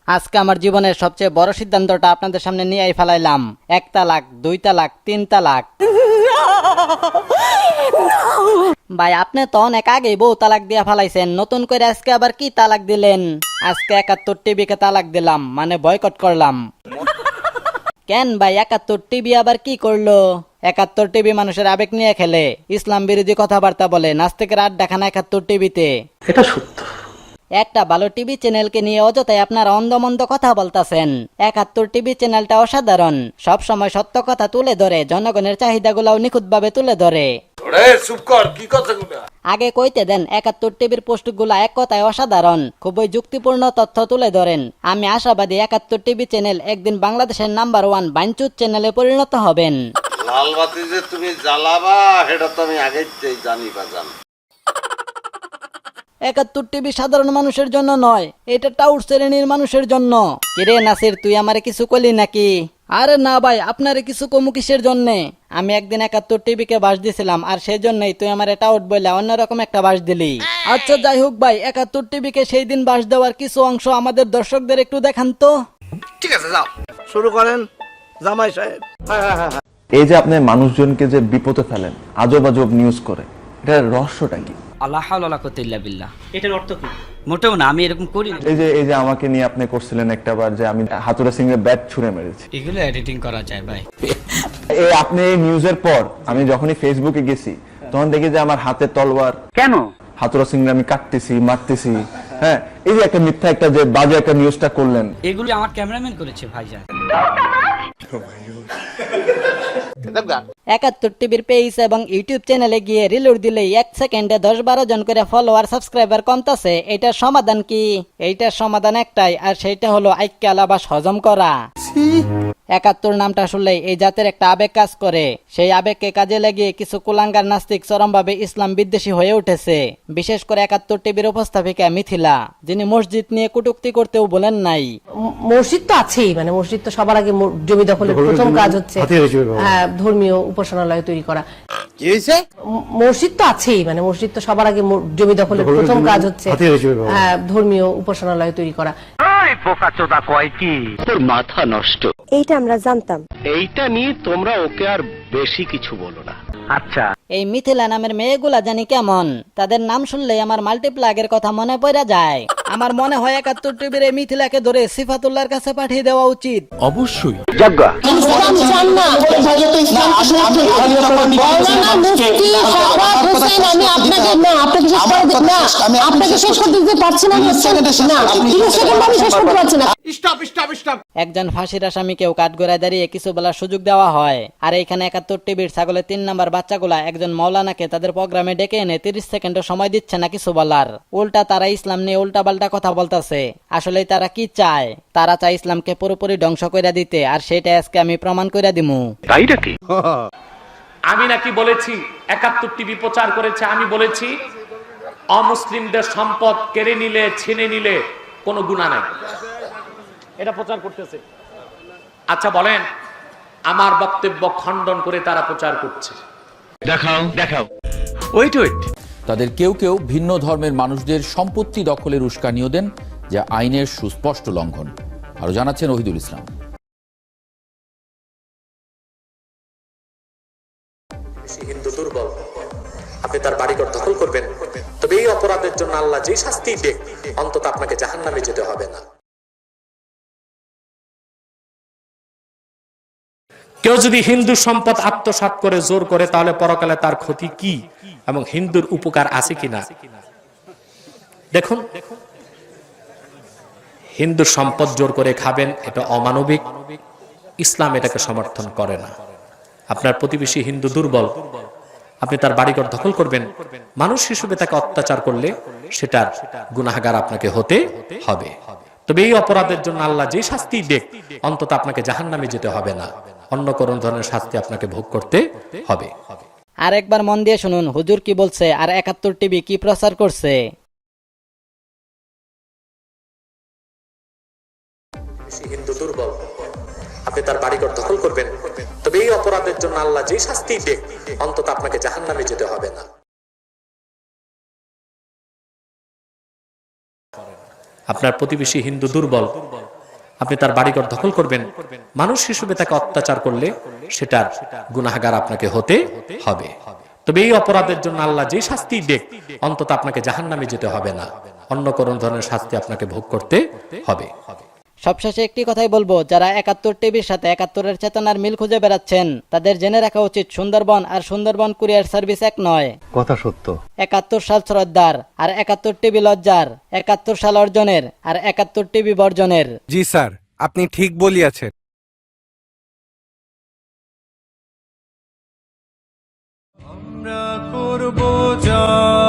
আজকে আমার জীবনের সবচেয়ে বড় সিদ্ধান্তটা আপনাদের সামনে নিয়েই ফেলাইলাম। 1 তালাক, 2 তালাক, 3 তালাক। ভাই আপনি তো অনেক আগেই বউ তালাক দিয়া ফেলাইছেন, নতুন করে আজকে আবার কি তালাক দিলেন? আজকে 71 টিভিকে তালাক দিলাম, মানে বয়কট করলাম। কেন ভাই 71 টিভি আবার কি করলো? 71 টিভি মানুষের আবেগ নিয়ে খেলে, ইসলাম বিরোধী কথাবার্তা বলে, নাস্তিকের আড্ডাখানা 71 টিভিতে। এটা সত্য। একটা ভালো টিভি চ্যানেলকে নিয়ে অযথাই আপনারা অন্ধমন্দ কথা বলতাছেন। 71 টিভি চ্যানেলটা অসাধারণ, সব সময় সত্য কথা তুলে ধরে, জনগণের চাহিদাগুলাও নিখুঁতভাবে তুলে ধরে। আগে কইতে দেন, 71 টিভির পোস্টগুলা এক কথায় অসাধারণ, খুবই যুক্তিপূর্ণ তথ্য তুলে ধরেন। আমি আশাবাদী 71 টিভি চ্যানেল একদিন বাংলাদেশের নাম্বার 1 বাইনচুত চ্যানেলে পরিণত হবেন। লাল বাতি যে তুমি জ্বালাবা এটা তো আমি আগেই জানি বাজান। 71 টিভি সাধারণ মানুষের জন্য নয়, এটা টাউট শ্রেণীর মানুষের জন্য। কিরে নাসির, তুই আমারে কিছু কইলি নাকি? আরে না ভাই, আপনারে কিছু কমু কিসের জন্যে? আমি একদিন 71 টিভিকে বাস দিছিলাম, আর সেই জন্যই তুই আমার টাউট বইলা অন্যরকম একটা বাস দিলি। আচ্ছা যাই হোক ভাই, 71 টিভিকে সেই দিন বাস দেওয়ার কিছু অংশ আমাদের দর্শকদের একটু দেখান তো। ঠিক আছে, যাও শুরু করেন জামাই সাহেব। এই যে আপনি মানুষজনকে যে বিপদে ফেলেন, আজব আজব নিউজ করে, এটার রহস্যটা কি? আল্লাহ হাওলা কুওয়াতা ইল্লা বিল্লাহ। এটার অর্থ কি? মোটেও না, আমি এরকম করি না। এই যে আমাকে নিয়ে আপনি করছিলেন একটা বার যে আমি হাতুড়া সিং এর ব্যাট ছুঁড়ে মেরেছি, এগুলো এডিটিং করা যায় ভাই। এই আপনি এই নিউজের পর আমি যখনই ফেসবুকে গেছি তখন দেখি যে আমার হাতে তলোয়ার, কেন হাতুড়া সিং আমি কাটতেছি, মারতেছি। হ্যাঁ, এই যে একটা মিথ্যা একটা যে বাজে একটা নিউজটা করলেন, এগুলো আমার ক্যামেরাম্যান করেছে ভাইজান। 71 টিভির পেজ এবং ইউটিউব চ্যানেলে গিয়ে রিলোড দিলেই 1 সেকেন্ডে 10-12 জন করে ফলোয়ার সাবস্ক্রাইবার কমতাছে। এইটার সমাধান কি? এইটার সমাধান একটাই, আর সেইটা হলো আইক্যা আলাবাস হজম করা। 71 নামটা শুনলেই এই জাতের একটা আবেগ কাজ করে। সেই আবেগকে কাজে লাগিয়ে কিছু কুলাঙ্গার নাস্তিক চরমভাবে ইসলাম বিদ্বেষী হয়ে উঠেছে। বিশেষ করে 71 টিভির উপস্থাপিকা মিথিলা, যিনি মসজিদ নিয়ে কটূক্তি করতেও বলেন নাই। মসজিদ তো আছেই, মানে মসজিদ তো সবার আগে জমি দখলের প্রথম কাজ হচ্ছে ধর্মীয় উপাসনালয় তৈরি করা। কি হয়েছে? মসজিদ তো আছেই, মানে মসজিদ তো সবার আগে জমি দখলের প্রথম কাজ হচ্ছে ধর্মীয় উপাসনালয় তৈরি করা। তোর মাথা নষ্ট। এইটা আমরা জানতাম। এইটা নিয়ে তোমরা ওকে আর বেশি কিছু বলো না। আচ্ছা, এই মিথিলা নামের মেয়েগুলা জানি কেমন, তাদের নাম শুনলেই আমার মাল্টিপ্লাগের কথা মনে পড়ে যায়। আমার মনে হয় 71 টিভির এই মিথিলাকে ধরে সিফাতুল্লাহর কাছে পাঠিয়ে দেওয়া উচিত। অবশ্যই যজ্ঞা। একজন ফাঁসির আসামিকেও কাঠগড়ায় দাঁড়িয়ে কিছু বলার সুযোগ দেওয়া হয়। আর এইখানে 71 টিভির ছাগলের 3 নাম্বার বাচ্চাগুলা একজন মৌলানাকে তাদের প্রোগ্রামে ডেকে এনে 30 সেকেন্ডও সময় দিচ্ছে না কিছু বলার। উল্টা তারা ইসলাম নিয়ে উল্টা পাল্টা কথা বলতেছে। আসলে তারা কি চায়? তারা চায় ইসলামকে পুরোপুরি ধ্বংস করে দিতে, আর সেটা আজকে আমি প্রমাণ করে দিমু। তাই নাকি? আমি নাকি বলেছি 71 টিভি প্রচার করেছে, আমি বলেছি অমুসলিমদের সম্পদ কেড়ে নিলে, ছিনে নিলে কোনো গুনাহ নাই, এটা প্রচার করতেছে। আচ্ছা বলেন, আমার বক্তব্য খণ্ডন করে তারা প্রচার করছে। দেখাও দেখাও। ওয়েট তাদের কেউ কেউ ভিন্ন ধর্মের মানুষদের সম্পত্তি দখলের উস্কানিও দেন, যা আইনের সুস্পষ্ট লঙ্ঘন। আরো জানাচ্ছেন ওহিদুল ইসলাম। হিন্দু দুর্বল, আপনি তার বাড়িঘর দখল করবেন, তবে এই অপরাধের জন্য আল্লাহ যে শাস্তি দেন, অন্তত আপনাকে জাহান্নামে যেতে হবে না। কেউ যদি হিন্দু সম্পদ আত্মসাৎ করে জোর করে, তাহলে পরকালে তার ক্ষতি কি এবং হিন্দুর উপকার আছে কিনা দেখুন। হিন্দু সম্পদ জোর করে খাবেন, এটা অমানবিক, ইসলাম এটাকে সমর্থন করে না। আপনার প্রতিবেশী হিন্দু দুর্বল, আপনি তার বাড়িঘর দখল করবেন, মানুষ হিসেবে তাকে অত্যাচার করলে সেটার গুনাহগার আপনাকে হতে হবে। তবে এই অপরাধের জন্য আল্লাহ যে শাস্তি দেখ, অন্তত আপনাকে জাহান্নামে যেতে হবে না, অন্য কোন ধরনের শাস্তি আপনাকে ভোগ করতে হবে। আর একবার মন দিয়ে শুনুন হুজুর কি বলছে, আর 71 টিভি কি প্রচার করছে। হিন্দু দুর্বল, আপনি তার বাড়িঘর দখল করবেন, তবে এই অপরাধের জন্য আল্লাহ যে শাস্তি দেখ, অন্তত আপনাকে জাহান্নামে যেতে হবে না। আপনার প্রতিবেশী হিন্দু দুর্বল, আপনি তার বাড়িঘর দখল করবেন, মানুষ হিসেবে তাকে অত্যাচার করলে সেটার গুনাহগার আপনাকে হতে হবে। তবে এই অপরাধের জন্য আল্লাহ যে শাস্তি দেখ, অন্তত আপনাকে জাহান্নামে যেতে হবে না, অন্য কোন ধরনের শাস্তি আপনাকে ভোগ করতে হবে। সবশেষে একটি কথাই বলবো, যারা ৭১ টিভির সাথে ৭১-এর চেতনার মিল খুঁজে বেড়াচ্ছেন তাদের জেনে রাখা উচিত সুন্দরবন আর সুন্দরবন কুরিয়ার সার্ভিস এক নয়। কথা সত্য। ৭১ সাল শ্রদ্ধার আর ৭১ টিভি লজ্জার, ৭১ সাল অর্জনের আর ৭১ টিভি বর্জনের। জি স্যার, আপনি ঠিক বলিয়াছেন। আমরা করব জয়।